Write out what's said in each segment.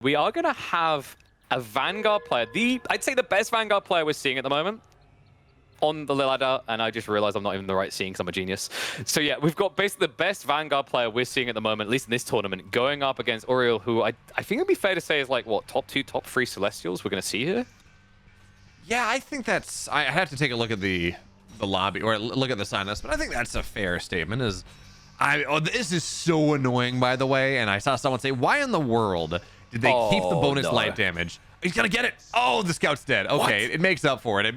we are going to have a Vanguard player, I'd say the best Vanguard player we're seeing at the moment on the ladder, and I just realized I'm not even the right seeing because I'm a genius. So yeah, we've got basically the best Vanguard player we're seeing at the moment, at least in this tournament, going up against Auriel, who I think it'd be fair to say is like, what, top 2, top 3 Celestials we're going to see here? Yeah, I think that's... I have to take a look at the lobby, or look at the sign list, but I think that's a fair statement. This is so annoying, by the way, and I saw someone say, why in the world did they keep the bonus light damage? He's going to get it! Oh, the scout's dead. Okay, it makes up for it.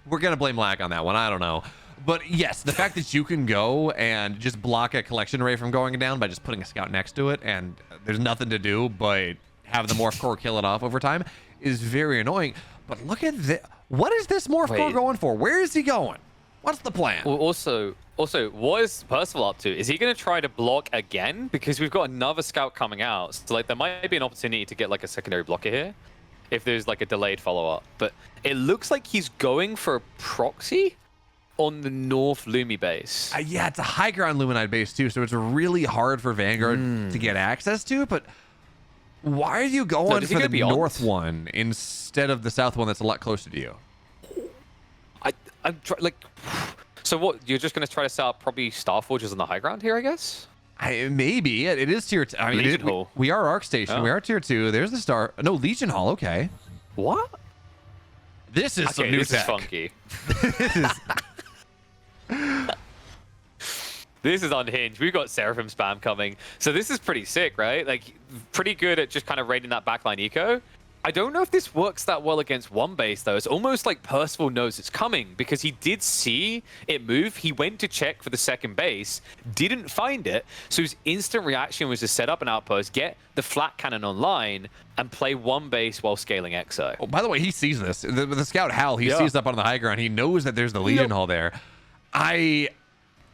We're going to blame Lack on that one. I don't know. But yes, the fact that you can go and just block a collection ray from going down by just putting a scout next to it, and there's nothing to do but have the morph core kill it off over time, is very annoying. But look at this. What is this morph core going for? Where is he going? What's the plan? Well, also, what is Percival up to? Is he going to try to block again? Because we've got another scout coming out. So like, there might be an opportunity to get like a secondary blocker here, if there's like a delayed follow-up. But it looks like he's going for a proxy on the North Lumi base. Yeah, it's a high ground Luminite base too, so it's really hard for Vanguard to get access to. But why are you going for the North one instead of the South one that's a lot closer to you? So what? You're just going to try to set up probably Starforges on the high ground here, I guess? Maybe it is tier 2. I mean, we are Arc Station. We are tier 2. There's the star. No, Legion Hall. Okay. What? This is some new this tech. Is funky. This is unhinged. We've got Seraphim spam coming. So this is pretty sick, right? Like, pretty good at just kind of raiding that backline eco. I don't know if this works that well against one base, though. It's almost like Percival knows it's coming because he did see it move. He went to check for the second base, didn't find it. So his instant reaction was to set up an outpost, get the flat cannon online, and play one base while scaling Exo. Oh, by the way, he sees this. The scout Hal, he sees up on the high ground. He knows that there's the Legion Hall there.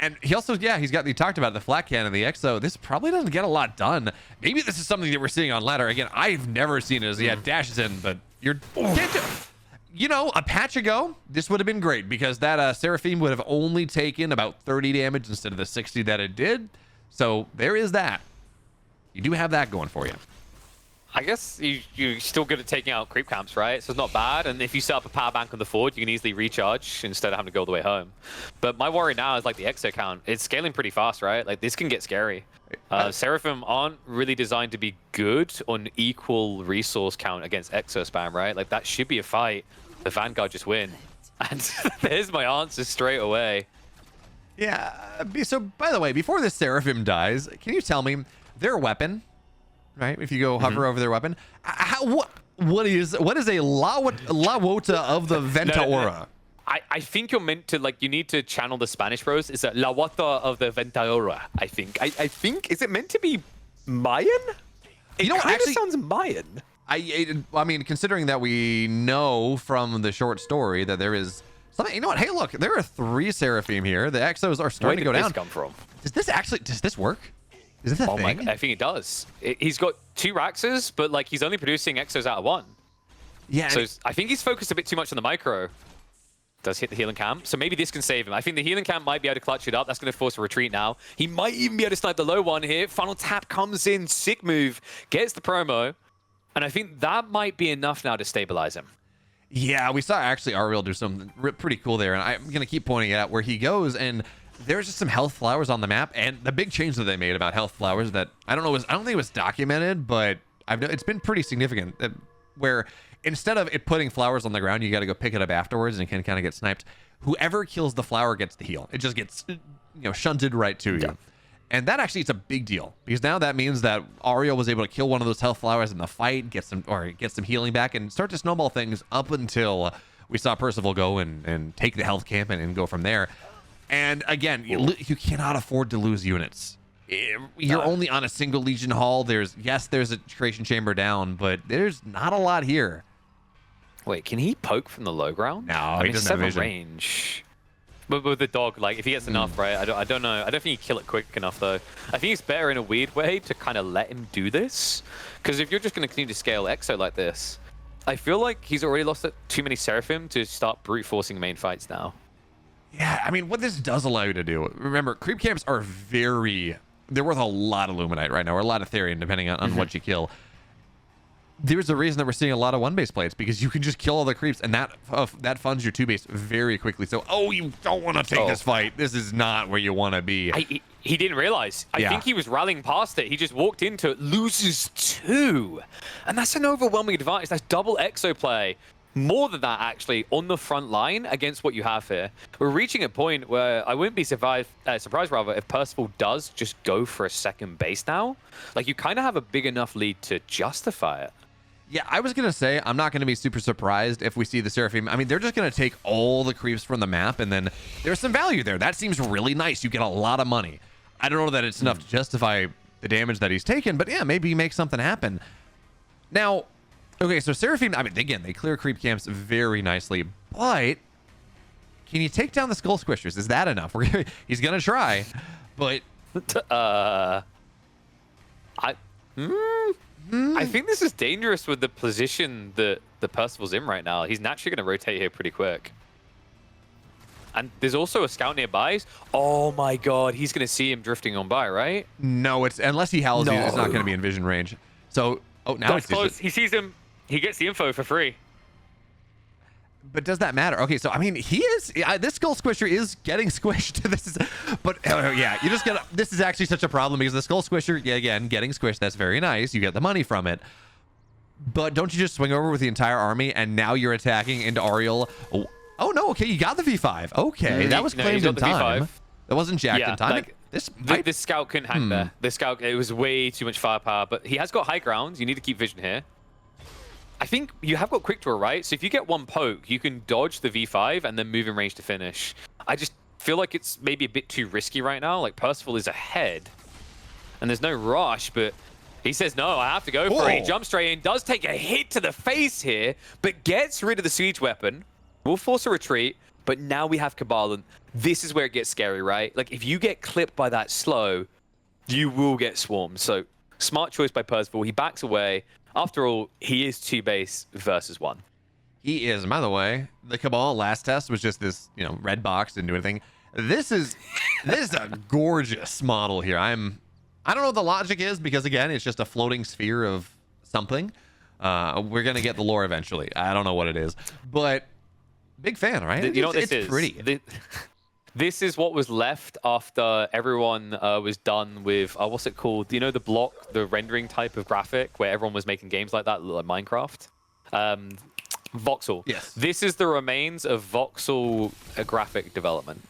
And he also, he's got, he talked about the flat cannon, the Exo. This probably doesn't get a lot done. Maybe this is something that we're seeing on ladder. Again, I've never seen it as he had dashes in, but you know, a patch ago, this would have been great because that Seraphim would have only taken about 30 damage instead of the 60 that it did. So there is that. You do have that going for you. I guess you're still good at taking out creep camps, right? So it's not bad. And if you set up a power bank on the forward, you can easily recharge instead of having to go all the way home. But my worry now is like the Exo count. It's scaling pretty fast, right? Like this can get scary. Seraphim aren't really designed to be good on equal resource count against Exo spam, right? Like that should be a fight. The Vanguard just win. And there's my answer straight away. Yeah. So by the way, before this Seraphim dies, can you tell me their weapon? Right, if you go hover over their weapon, what is a La Wota of the Ventaora? I think you're meant to, like, you need to channel the Spanish bros. It's a La Wota of the Ventaora, I think. I think, is it meant to be Mayan? It kind of sounds Mayan. I mean, considering that we know from the short story that there is something, you know what? Hey, look, there are 3 Seraphim here. The Exos are starting to go down. Where did this come from? Does this work? Is this a thing? I think it does. He's got 2 Raxes, but like he's only producing Exos out of 1. Yeah. So I think he's focused a bit too much on the micro. Does hit the healing camp, so maybe this can save him. I think the healing camp might be able to clutch it up. That's going to force a retreat now. He might even be able to snipe the low one here. Final tap comes in, sick move, gets the promo, and I think that might be enough now to stabilize him. Yeah, we saw actually Auriel do something pretty cool there, and I'm going to keep pointing it out where he goes, and there's just some health flowers on the map, and the big change that they made about health flowers that I don't think it was documented, but it's been pretty significant. Where instead of it putting flowers on the ground, you got to go pick it up afterwards and can kind of get sniped. Whoever kills the flower gets the heal. It just gets shunted right to you. And that actually is a big deal because now that means that Auriel was able to kill one of those health flowers in the fight, get some healing back, and start to snowball things up until we saw Percival go and take the health camp and go from there. And again, you cannot afford to lose units. You're only on a single Legion Hall. There's a creation chamber down, but there's not a lot here. Wait, can he poke from the low ground? No, he doesn't have vision. Range. But with the dog, like if he gets enough, right? I don't know. I don't think he kill it quick enough though. I think it's better in a weird way to kind of let him do this, because if you're just going to continue to scale Exo like this, I feel like he's already lost too many Seraphim to start brute forcing main fights now. Yeah, I mean, what this does allow you to do, remember, creep camps are they're worth a lot of Luminite right now, or a lot of Therian, depending on what you kill. there's a reason that we're seeing a lot of 1-base plays, because you can just kill all the creeps, and that funds your 2-base very quickly. So, you don't want to take this fight. This is not where you want to be. He didn't realize. I think he was rallying past it. He just walked into it, loses 2. And that's an overwhelming advantage. That's double exo play. More than that, actually, on the front line against what you have here. We're reaching a point where I wouldn't be surprised rather, if Percival does just go for a second base now. Like, you kind of have a big enough lead to justify it. Yeah, I was going to say, I'm not going to be super surprised if we see the Seraphim. I mean, they're just going to take all the creeps from the map, and then there's some value there. That seems really nice. You get a lot of money. I don't know that it's enough to justify the damage that he's taken, but yeah, maybe make something happen. Now, okay, so Seraphim, I mean, again, they clear creep camps very nicely, but can you take down the Skull Squishers? Is that enough? He's going to try, but... I think this is dangerous with the position that the Percival's in right now. He's naturally going to rotate here pretty quick. And there's also a scout nearby. Oh my god, he's going to see him drifting on by, right? No, it's unless he howls you, it's not going to be in vision range. So, now it's close. He sees him. He gets the info for free. But does that matter? Okay, so I mean, this Skull Squisher is getting squished. This is actually such a problem, because the Skull Squisher, again, getting squished, that's very nice. You get the money from it. But don't you just swing over with the entire army, and now you're attacking into Auriel? Oh no, okay, you got the V5. Okay, that was claimed in time. That wasn't jacked in time. Like, this scout couldn't hang there. This scout, it was way too much firepower, but he has got high ground. You need to keep vision here. I think you have got quick draw, right? So if you get one poke, you can dodge the V5 and then move in range to finish. I just feel like it's maybe a bit too risky right now. Like, Percival is ahead, and there's no rush, but he says, no, I have to go for it. He jumps straight in, does take a hit to the face here, but gets rid of the siege weapon. Will force a retreat, but now we have Cabal, and this is where it gets scary, right? Like, if you get clipped by that slow, you will get swarmed. So, smart choice by Percival. He backs away. After all, he is 2-base versus 1. He is. By the way, the Cabal last test was just this, red box, didn't do anything. This is a gorgeous model here. I don't know what the logic is, because again, it's just a floating sphere of something. We're gonna get the lore eventually. I don't know what it is, but big fan, right? You know what this is? It's pretty. This is what was left after everyone was done with, what's it called? Do you know the block, the rendering type of graphic where everyone was making games like that, like Minecraft? Voxel. Yes. This is the remains of voxel graphic development.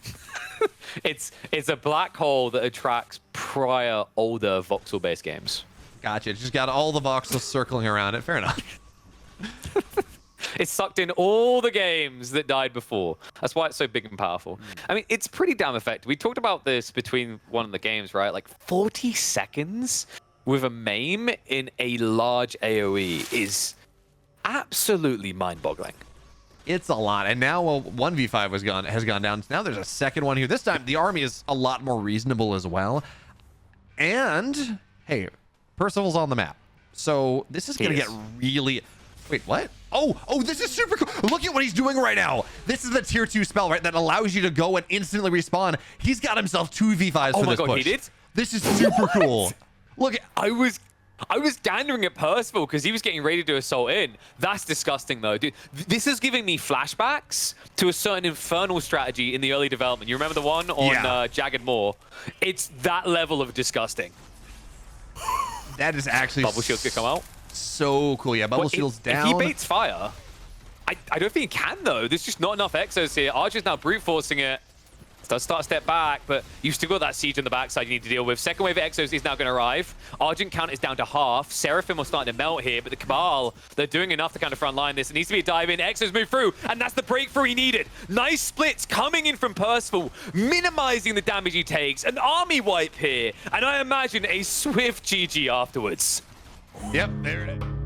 It's a black hole that attracts prior, older voxel-based games. Gotcha. Just got all the voxels circling around it. Fair enough. It sucked in all the games that died before. That's why it's so big and powerful. I mean, it's pretty damn effective. We talked about this between one of the games, right? Like 40 seconds with a MAME in a large AoE is absolutely mind-boggling. It's a lot. And now one V5 has gone down. Now there's a second one here. This time the army is a lot more reasonable as well. And hey, Percival's on the map. So this is going to get really... Wait, what? Oh, this is super cool. Look at what he's doing right now. This is the tier 2 spell, right? That allows you to go and instantly respawn. He's got himself 2 V5s for this push. Oh my god, he did? This is super cool. Look, I was gandering at Percival because he was getting ready to assault in. That's disgusting, though, dude. This is giving me flashbacks to a certain infernal strategy in the early development. You remember the one on Jagged Moor? It's that level of disgusting. That is actually Bubble shields could come out. So cool. Yeah, bubble shields down. If he baits fire, I don't think he can, though. There's just not enough exos here. Archer's now brute forcing it. Does start a step back, but you've still got that siege on the backside you need to deal with. Second wave of exos is now going to arrive. Argent count is down to half. Seraphim are starting to melt here, but the Cabal, they're doing enough to kind of frontline this. It needs to be a dive in. Exos move through, and that's the breakthrough he needed. Nice splits coming in from Percival, minimizing the damage he takes. An army wipe here, and I imagine a swift GG afterwards. Yep, there it is.